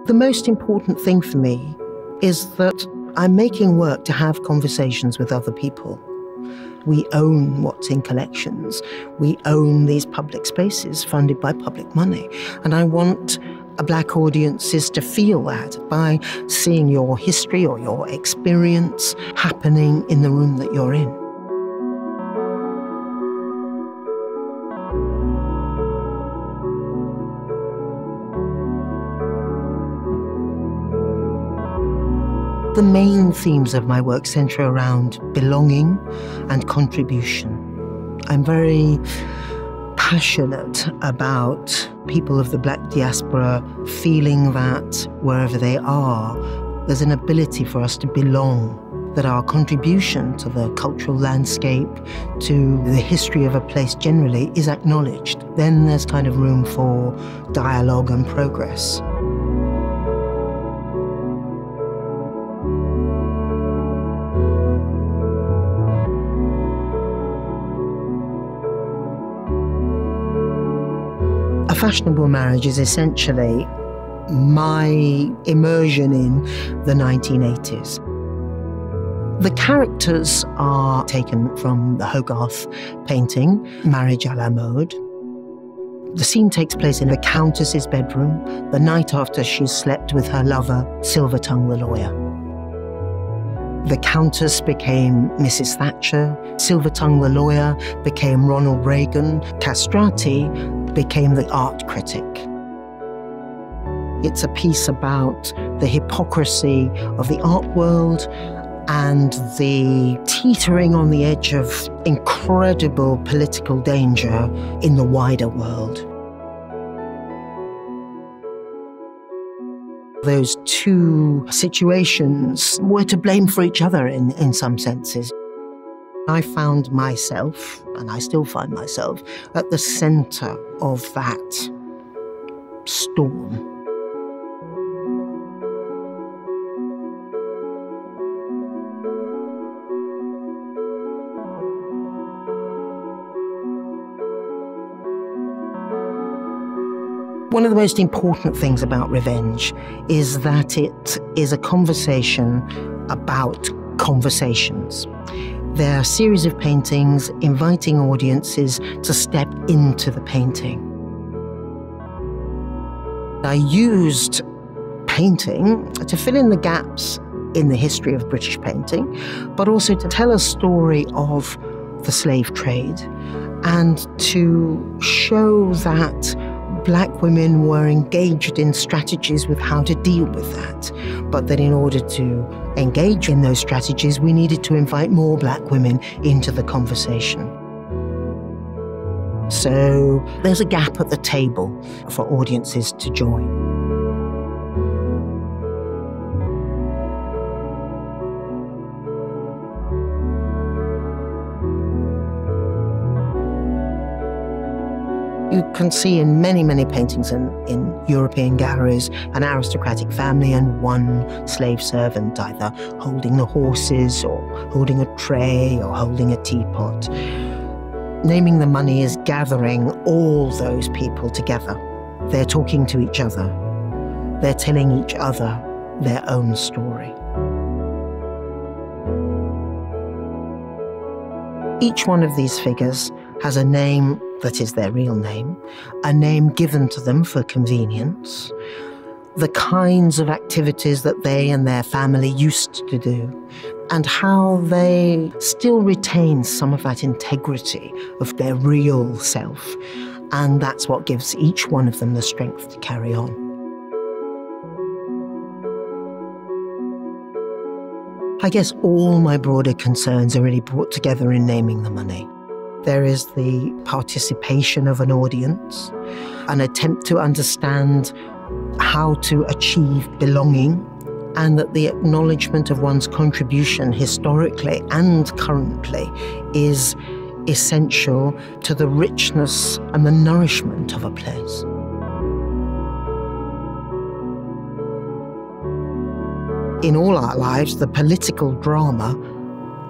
The most important thing for me is that I'm making work to have conversations with other people. We own what's in collections. We own these public spaces funded by public money. And I want Black audiences to feel that by seeing your history or your experience happening in the room that you're in. The main themes of my work centre around belonging and contribution. I'm very passionate about people of the Black diaspora feeling that wherever they are, there's an ability for us to belong, that our contribution to the cultural landscape, to the history of a place generally, is acknowledged. Then there's kind of room for dialogue and progress. A fashionable marriage is essentially my immersion in the 1980s. The characters are taken from the Hogarth painting, Marriage à la Mode. The scene takes place in a countess's bedroom the night after she's slept with her lover, Silvertongue the lawyer. The Countess became Mrs. Thatcher, Silvertongue the lawyer became Ronald Reagan, Castrati became the art critic. It's a piece about the hypocrisy of the art world and the teetering on the edge of incredible political danger in the wider world. Those two situations were to blame for each other in some senses. I found myself, and I still find myself, at the centre of that storm. One of the most important things about revenge is that it is a conversation about conversations. There are a series of paintings inviting audiences to step into the painting. I used painting to fill in the gaps in the history of British painting, but also to tell a story of the slave trade and to show that Black women were engaged in strategies with how to deal with that, but that in order to engage in those strategies, we needed to invite more Black women into the conversation. So there's a gap at the table for audiences to join. You can see in many, many paintings in European galleries an aristocratic family and one slave servant either holding the horses or holding a tray or holding a teapot. Naming the Money is gathering all those people together. They're talking to each other. They're telling each other their own story. Each one of these figures has a name that is their real name, a name given to them for convenience, the kinds of activities that they and their family used to do, and how they still retain some of that integrity of their real self. And that's what gives each one of them the strength to carry on. I guess all my broader concerns are really brought together in Naming the Money. There is the participation of an audience, an attempt to understand how to achieve belonging, and that the acknowledgement of one's contribution historically and currently is essential to the richness and the nourishment of a place. In all our lives, the political drama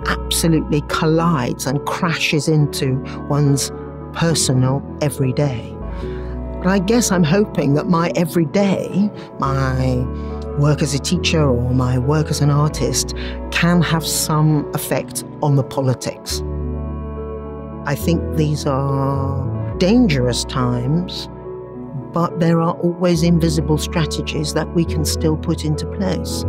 absolutely collides and crashes into one's personal everyday. But I guess I'm hoping that my everyday, my work as a teacher or my work as an artist, can have some effect on the politics. I think these are dangerous times, but there are always invisible strategies that we can still put into place.